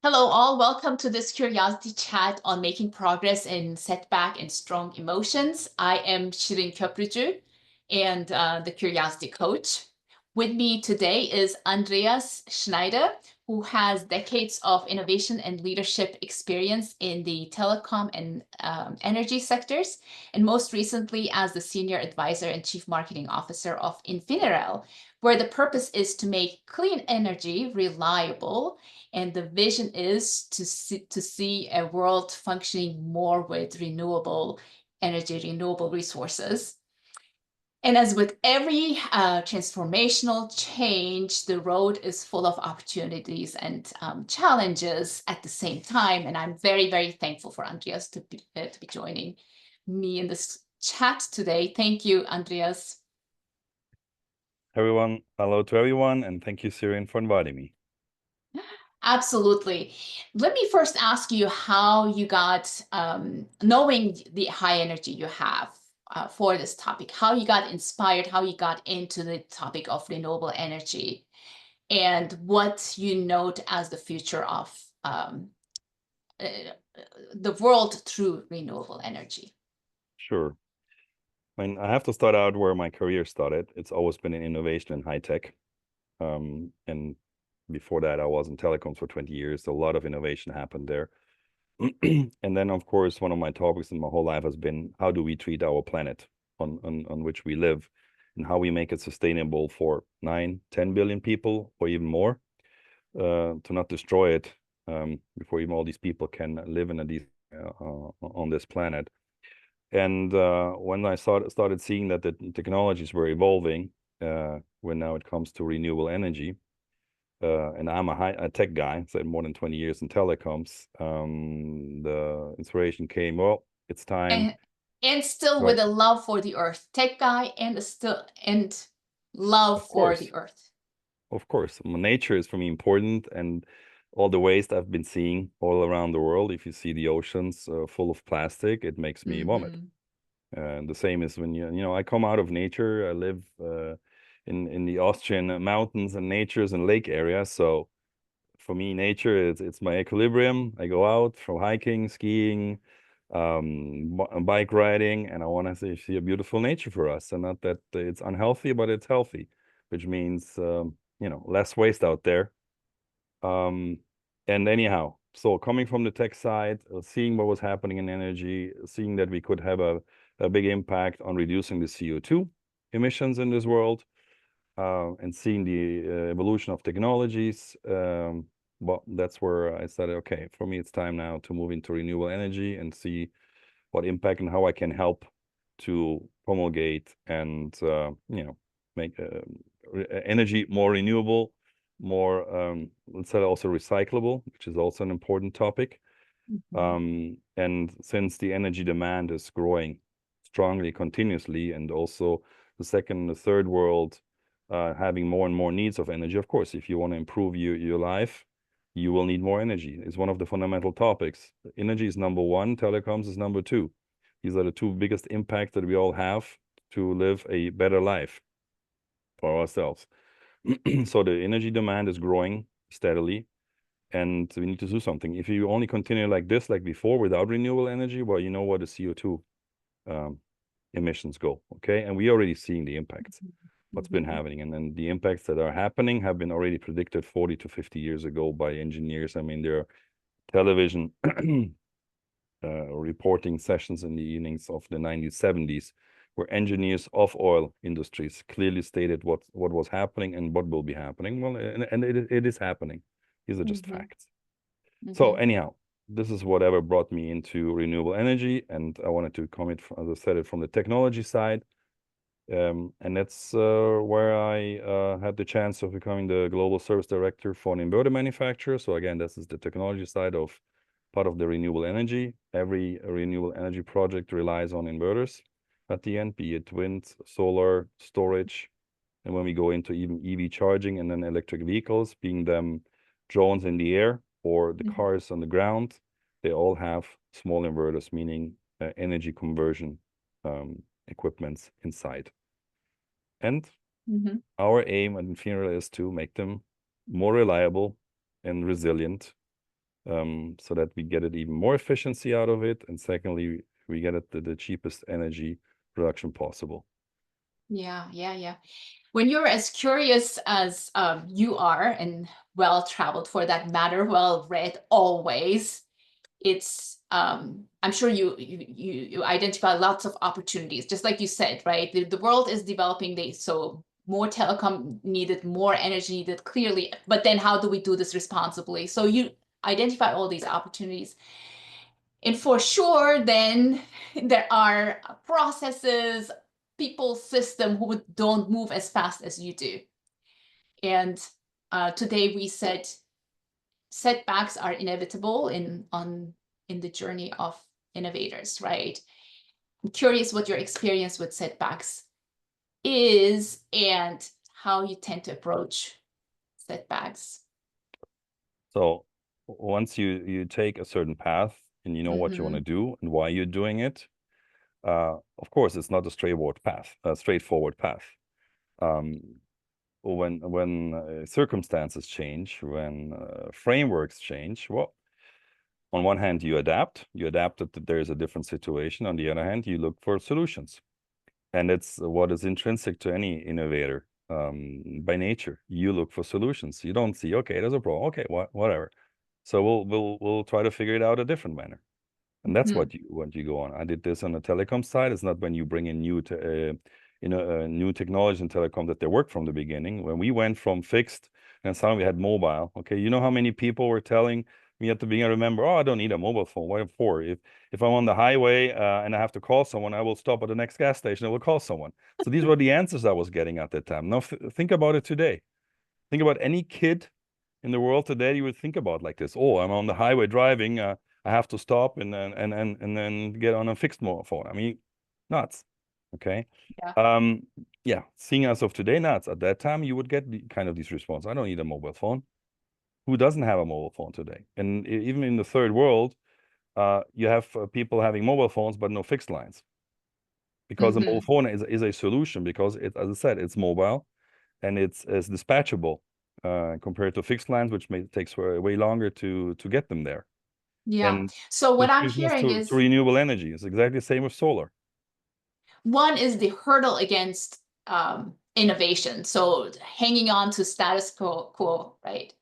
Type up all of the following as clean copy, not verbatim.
Hello, all. Welcome to this curiosity chat on making progress in setback and strong emotions. I am Shirin Köprücü and the curiosity coach. With me today is Andreas Schneider, who has decades of innovation and leadership experience in the telecom and energy sectors, and most recently as the senior advisor and chief marketing officer of Infinerel, where the purpose is to make clean energy reliable, and the vision is to see a world functioning more with renewable energy, renewable resources. And as with every transformational change, the road is full of opportunities and challenges at the same time. And I'm very, very thankful for Andreas to be joining me in this chat today. Thank you, Andreas. Everyone, hello to everyone, and thank you, Syrian, for inviting me. Absolutely. Let me first ask you how you got, knowing the high energy you have for this topic, how you got inspired, how you got into the topic of renewable energy, and what you note as the future of uh, the world through renewable energy. Sure. I mean, I have to start out where my career started. It's always been in innovation and high tech. And before that, I was in telecoms for 20 years. So a lot of innovation happened there. And then, of course, one of my topics in my whole life has been how do we treat our planet on which we live and how we make it sustainable for 9, 10 billion people or even more, to not destroy it before even all these people can live in on this planet. And when I started seeing that the technologies were evolving, when now it comes to renewable energy, and I'm a tech guy, so more than 20 years in telecoms, the inspiration came, well, it's time. And still with Right. a love for the earth, tech guy, and love Of for course, the earth. of course. Nature is for me important, and all the waste I've been seeing all around the world. If you see the oceans full of plastic, it makes me vomit. Mm-hmm. And the same is when I come out of nature. I live in the Austrian mountains and natures and lake areas. So for me, nature it's my equilibrium. I go out for hiking, skiing, bike riding, and I want to see a beautiful nature for us. And not that it's unhealthy, but it's healthy, which means less waste out there. And anyhow, so coming from the tech side, seeing what was happening in energy, seeing that we could have a big impact on reducing the CO2 emissions in this world, and seeing the evolution of technologies. Well, that's where I said, okay, for me, it's time now to move into renewable energy and see what impact and how I can help to promulgate and make energy more renewable, more let's say also recyclable, which is also an important topic. And since the energy demand is growing strongly, continuously, and also the second and the third world having more and more needs of energy, of course, if you want to improve your life, you will need more energy. It's one of the fundamental topics. Energy is number one, telecoms is number two. These are the two biggest impacts that we all have to live a better life for ourselves. So the energy demand is growing steadily, and we need to do something. If you only continue like this, like before, without renewable energy, well, you know what the CO2 emissions go, okay? And we already seeing the impacts, what's been happening. And then the impacts that are happening have been already predicted 40 to 50 years ago by engineers. I mean, there are television reporting sessions in the evenings of the 1970s where engineers of oil industries clearly stated what was happening and what will be happening. Well, and it is happening. These are just facts. So anyhow, this is whatever brought me into renewable energy, and I wanted to come it, as I said, it from the technology side. And that's where I had the chance of becoming the global service director for an inverter manufacturer. So again, this is the technology side of part of the renewable energy. Every renewable energy project relies on inverters at the end, be it wind, solar, storage. And when we go into even EV charging and then electric vehicles, being them drones in the air or the cars on the ground, they all have small inverters, meaning energy conversion equipments inside. And our aim at Infineon is to make them more reliable and resilient so that we get it even more efficiency out of it. And secondly, we get it the cheapest energy production possible. Yeah, yeah, yeah. When you're as curious as you are, and well-traveled for that matter, well-read always, it's I'm sure you identify lots of opportunities, just like you said, right? The world is developing, so more telecom needed, more energy needed, clearly. But then how do we do this responsibly? So you identify all these opportunities. And for sure, then there are processes, people, system who don't move as fast as you do. And today we said setbacks are inevitable in the journey of innovators, right? I'm curious what your experience with setbacks is and how you tend to approach setbacks. So once you take a certain path and you know what you want to do and why you're doing it, of course, it's not a straightforward path. When circumstances change, when frameworks change, well, on one hand, you adapt that there is a different situation. On the other hand, you look for solutions. And it's what is intrinsic to any innovator by nature. You look for solutions. You don't see, okay, there's a problem. Okay, whatever. So we'll try to figure it out a different manner. And that's what you go on. I did this on the telecom side. It's not when you bring in new new technology in telecom that they work from the beginning. When we went from fixed and suddenly we had mobile. Okay, you know how many people were telling me at the beginning? I remember, oh, I don't need a mobile phone. What for? If I'm on the highway and I have to call someone, I will stop at the next gas station. I will call someone. So these were the answers I was getting at that time. Now think about it today. Think about any kid in the world today you would think about like this. Oh, I'm on the highway driving. I have to stop and then get on a fixed mobile phone. I mean, nuts. Okay. Yeah. Yeah. Seeing as of today, nuts. At that time, you would get kind of these response. I don't need a mobile phone. Who doesn't have a mobile phone today? And even in the third world, you have people having mobile phones but no fixed lines, because a mobile phone is a solution, because it, as I said, it's mobile and it's dispatchable compared to fixed lines, which takes way longer to get them there. Yeah. And So what this I'm brings us hearing to is renewable energy. It's exactly the same with solar. one is the hurdle against innovation. So hanging on to status quo, right?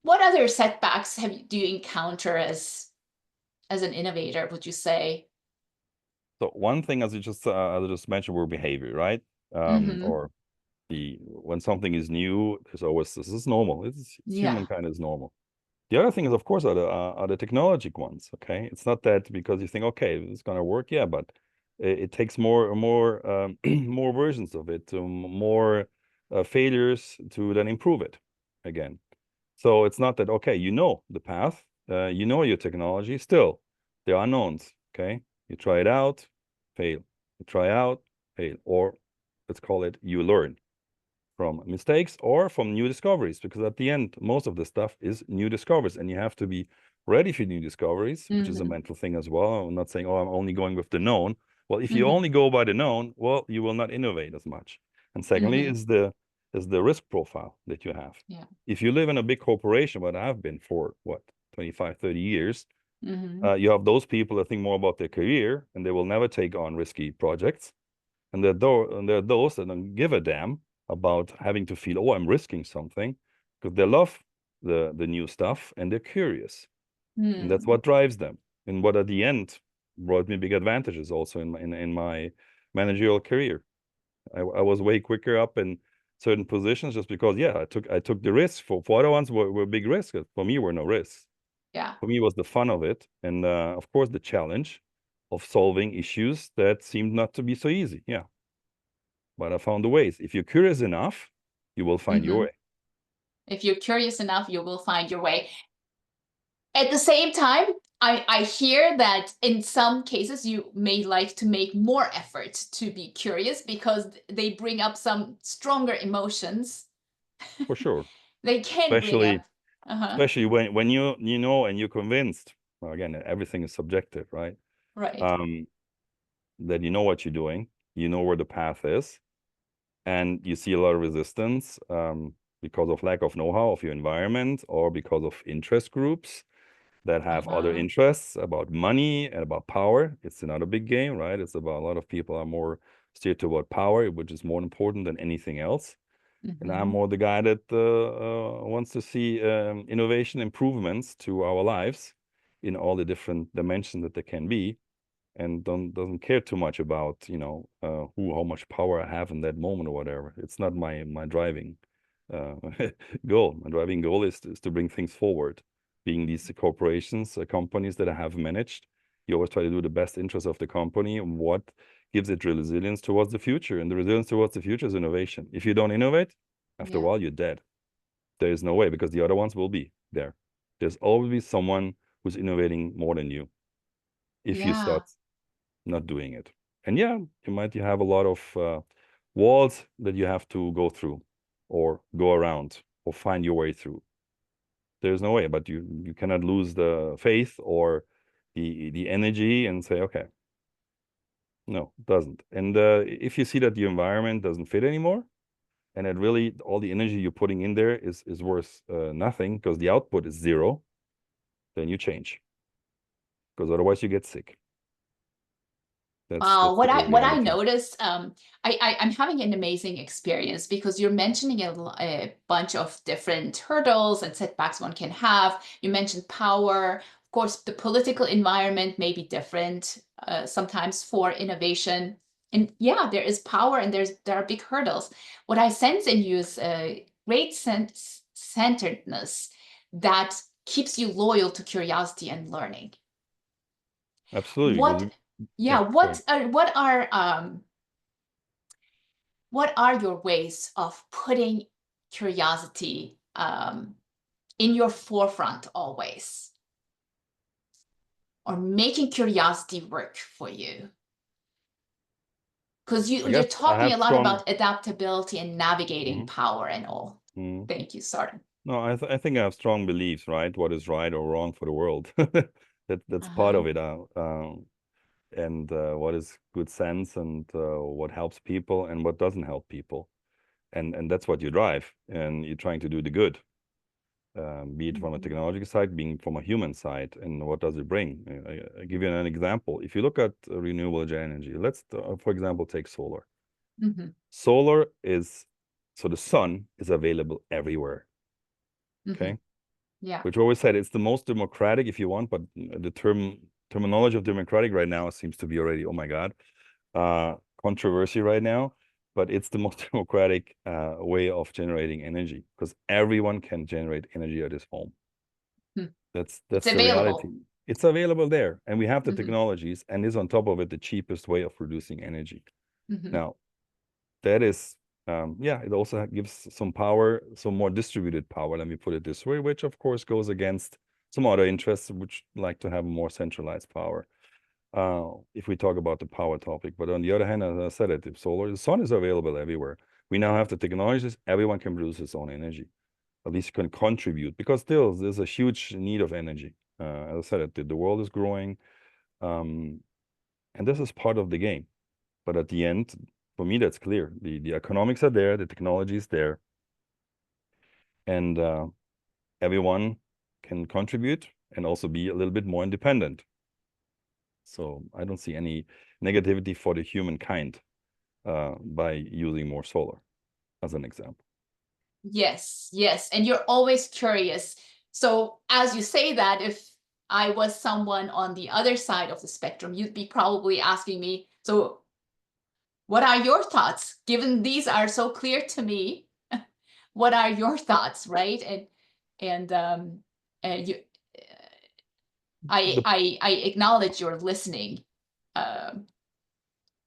What other setbacks do you encounter as an innovator, would you say? So one thing, as I just mentioned, were behavior, right? Or when something is new, there's always this is normal. It's Yeah. humankind is normal. The other thing is, of course, are the technologic ones. Okay, it's not that because you think, okay, it's gonna work, yeah, but it takes more more versions of it, more failures to then improve it again. So it's not that, okay, you know the path, you know your technology, still there are unknowns. Okay, you try it out, fail. You try out, fail, or let's call it you learn from mistakes or from new discoveries, because at the end, most of the stuff is new discoveries, and you have to be ready for new discoveries, which is a mental thing as well. I'm not saying, oh, I'm only going with the known. Well, if you only go by the known, well, you will not innovate as much. And secondly, is the risk profile that you have. Yeah. If you live in a big corporation, what I've been for, what, 25, 30 years, you have those people that think more about their career, and they will never take on risky projects. And there are those that don't give a damn about having to feel, oh, I'm risking something, because they love the new stuff and they're curious. And that's what drives them. And what at the end brought me big advantages also in my managerial career. I was way quicker up in certain positions just because, yeah, I took the risks. For other ones were big risks. For me, were no risks. Yeah. For me, it was the fun of it. And of course, the challenge of solving issues that seemed not to be so easy. Yeah. But I found the ways. If you're curious enough, you will find your way. If you're curious enough, you will find your way. At the same time, I hear that in some cases you may like to make more effort to be curious because they bring up some stronger emotions. For sure. They can bring Especially up. Uh-huh. especially when you know and you're convinced. Well, again, everything is subjective, right? Right. That you know what you're doing, you know where the path is, and you see a lot of resistance. because of lack of know-how of your environment or because of interest groups that have other Uh-huh. interests about money and about power. It's another big game, right? It's about a lot of people are more steered toward power, which is more important than anything else. And I'm more the guy that wants to see innovation improvements to our lives in all the different dimensions that there can be, and doesn't care too much about, you know, how much power I have in that moment or whatever. It's not my driving uh, goal. My driving goal is to bring things forward. Being these corporations, companies that I have managed, you always try to do the best interest of the company and what gives it resilience towards the future. And the resilience towards the future is innovation. If you don't innovate, after a Yeah. while, you're dead. There is no way because the other ones will be there. There's always be someone who's innovating more than you if you Yeah. start not doing it. And yeah, you have a lot of walls that you have to go through or go around or find your way through. There's no way, but you cannot lose the faith or the energy and say, okay, no, it doesn't. And if you see that the environment doesn't fit anymore, and that really all the energy you're putting in there is worth nothing because the output is zero, then you change because otherwise you get sick. That's What the I reality. noticed, I'm having an amazing experience because you're mentioning a bunch of different hurdles and setbacks one can have. You mentioned power. Of course, the political environment may be different sometimes for innovation. And yeah, there is power and there are big hurdles. What I sense in you is a great centeredness that keeps you loyal to curiosity and learning. Absolutely. What, yeah, Yeah, sorry. what are your ways of putting curiosity in your forefront always, or making curiosity work for you? Because I you're guess I talking have a lot strong. about adaptability and navigating Mhm, power and all. mhm. Thank you. Sorry. No, I think I have strong beliefs, right? What is right or wrong for the world. That's part Uh-huh. of it. And what is good sense and what helps people and what doesn't help people. And that's what you drive. And you're trying to do the good, be it from a Mhm. technology side, being from a human side, and what does it bring? I give you an example. If you look at renewable energy, let's, for example, take solar. Mhm. Solar is, so the sun is available everywhere. Okay. Mhm. Yeah. Which always said it's the most democratic if you want, but the terminology of democratic right now seems to be already, oh my God, controversy right now. But it's the most democratic way of generating energy because everyone can generate energy at his home. Hmm. It's That's the reality. available. It's available there, and we have the Mhm. technologies, and is on top of it the cheapest way of producing energy. Mhm. Now, that is, yeah, it also gives some power, some more distributed power, let me put it this way, which of course goes against some other interests which like to have more centralized power. If we talk about the power topic, but on the other hand, as I said, it, if solar, the sun is available everywhere. We now have the technologies, everyone can produce its own energy. At least you can contribute because still there's a huge need of energy. As I said, the world is growing, um, and this is part of the game. But at the end, for me, that's clear. The economics are there, the technology is there, and everyone can contribute and also be a little bit more independent. So I don't see any negativity for the humankind by using more solar, as an example. Yes, yes. And you're always curious. So, as you say that, if I was someone on the other side of the spectrum, you'd be probably asking me, so what are your thoughts? Given these are so clear to me, what are your thoughts, right? And you, The I acknowledge your listening um,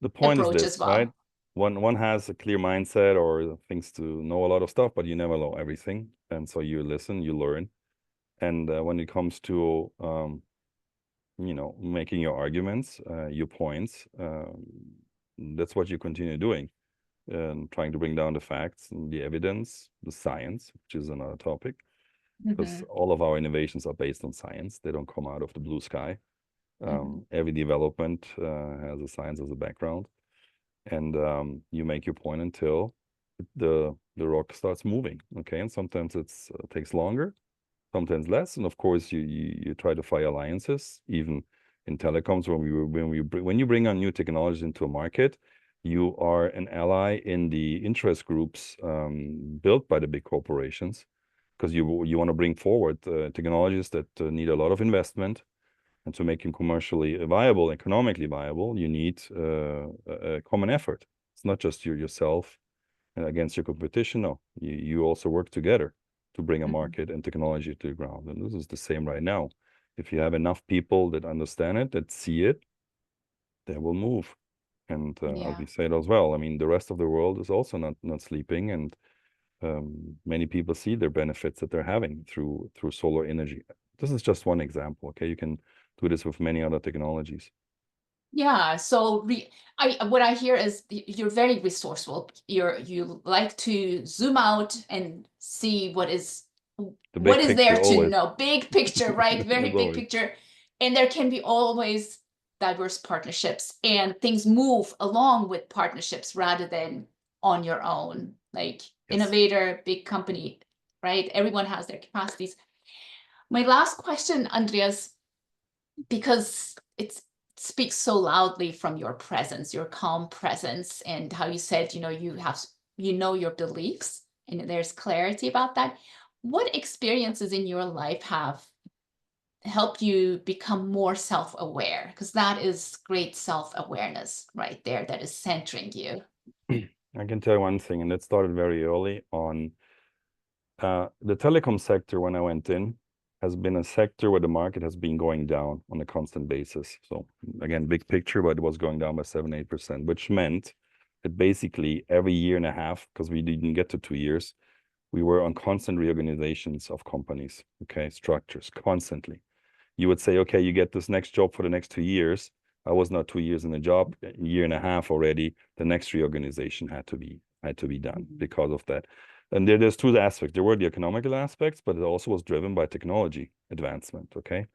the point is approach this, as right? well. One has a clear mindset or thinks to know a lot of stuff, but you never know everything. And so you listen, you learn. And when it comes to you know, making your arguments, your points, that's what you continue doing, and trying to bring down the facts and the evidence, the science, which is another topic, because Hmm. all of our innovations are based on science. They don't come out of the blue sky. Hmm. Every development has a science as a background, and you make your point until the rock starts moving. Okay, and sometimes it's takes longer, sometimes less, and of course you try to find alliances. Even in telecoms, when you bring on new technologies into a market, you are an ally in the interest groups built by the big corporations, because you want to bring forward technologies that need a lot of investment, and to make them commercially viable, economically viable, you need a common effort. It's not just yourself against your competition. No, you also work together to bring a market and technology to the ground. And this is the same right now. If you have enough people that understand it, that see it, they will move. And I'll be saying as well, I mean, the rest of the world is also not sleeping, and many people see their benefits that they're having through solar energy. This is just one example. Okay, you can do this with many other technologies. Yeah, so what I hear is you're very resourceful. You like to zoom out and see what is there to always. know. Big picture, right? Very big always. picture. And there can be always diverse partnerships, and things move along with partnerships rather than on your own. Like innovator, big company, right? Everyone has their capacities. My last question, Andreas, because it speaks so loudly from your presence, your calm presence, and how you said, you know your beliefs, and there's clarity about that. What experiences in your life have helped you become more self-aware? Because that is great self-awareness right there, that is centering you. I can tell you one thing, and that started very early on. The telecom sector, when I went in, has been a sector where the market has been going down on a constant basis. So again, big picture, but it was going down by 7-8%, which meant that basically every year and a half, because we didn't get to 2 years, we were on constant reorganizations of companies, okay, structures, constantly. You would say, okay, you get this next job for the next 2 years. I was not 2 years in the job, a year and a half already. The next reorganization had to be done because of that. And there's two aspects. There were the economical aspects, but it also was driven by technology advancement, okay?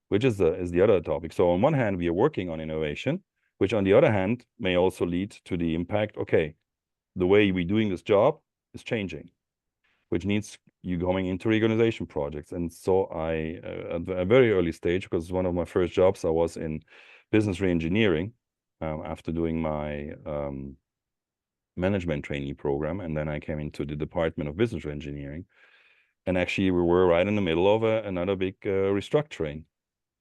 Which is the other topic. So on one hand, we are working on innovation, which on the other hand may also lead to the impact, okay, the way we're doing this job is changing, which needs you going into reorganization projects. And so I, at a very early stage, because one of my first jobs, I was in business reengineering after doing my management trainee program. And then I came into the Department of Business Engineering. And actually, we were right in the middle of another big restructuring.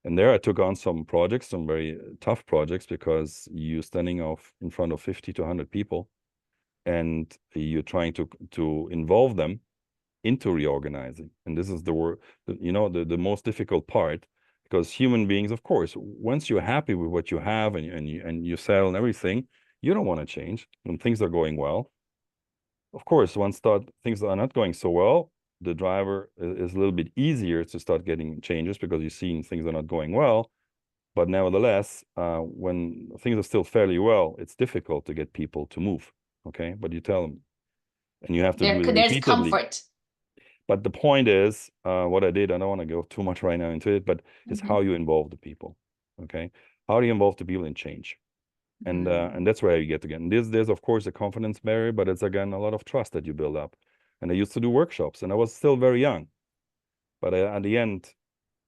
And there I took on some projects, some very tough projects, because you're standing off in front of 50 to 100 people, and you're trying to involve them into reorganizing. And this is the most difficult part, because human beings, of course, once you're happy with what you have and you sell and everything, you don't want to change when things are going well. Of course, once things are not going so well, the driver is a little bit easier to start getting changes, because you're seeing things are not going well. But nevertheless, when things are still fairly well, it's difficult to get people to move. Okay, but you tell them, and you have to do it There's repeatedly. comfort. But the point is, what I did, I don't want to go too much right now into it, but it's how you involve the people. Okay, how do you involve the people in change? And that's where you get again. There's of course a confidence barrier, but it's again a lot of trust that you build up. And I used to do workshops, and I was still very young, but at the end,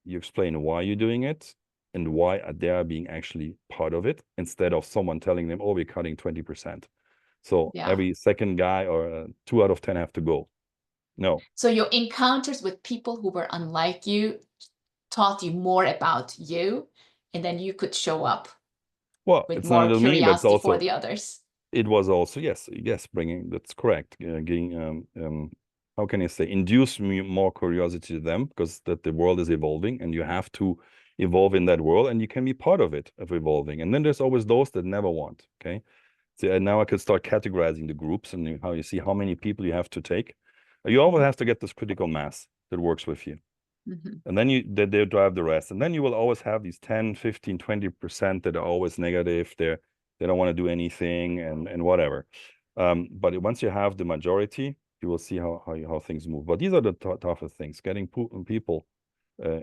you explain why you're doing it and why they are being actually part of it, instead of someone telling them, "Oh, we're cutting 20%." So every second guy or 2 out of 10 have to go. No. So your encounters with people who were unlike you taught you more about you, and then you could show up with more curiosity for the others. It was also, yes, bringing, that's correct. Getting, how can I say, induce more curiosity to them, because that the world is evolving and you have to evolve in that world, and you can be part of it, of evolving. And then there's always those that never want, okay? So now I could start categorizing the groups, and how you see how many people you have to take. You always have to get this critical mass that works with you. And then they drive the rest. And then you will always have these 10, 15, 20% that are always negative. They don't want to do anything and whatever. But once you have the majority, you will see how things move. But these are the toughest things, getting people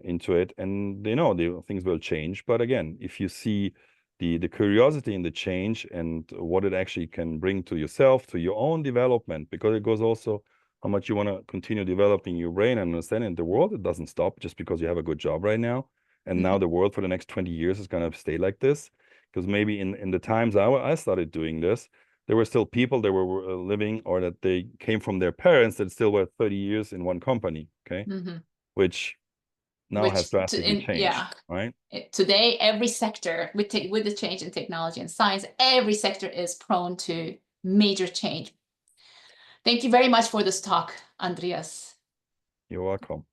into it. And they know things will change. But again, if you see the curiosity in the change and what it actually can bring to yourself, to your own development, because it goes also how much you want to continue developing your brain and understanding the world. It doesn't stop just because you have a good job right now. And now the world for the next 20 years is going to stay like this. Because maybe in the times I started doing this, there were still people that were living, or that they came from their parents that still were 30 years in one company, okay? Which now has drastically changed, right? Today, every sector, with the change in technology and science, every sector is prone to major change. Thank you very much for this talk, Andreas. You're welcome.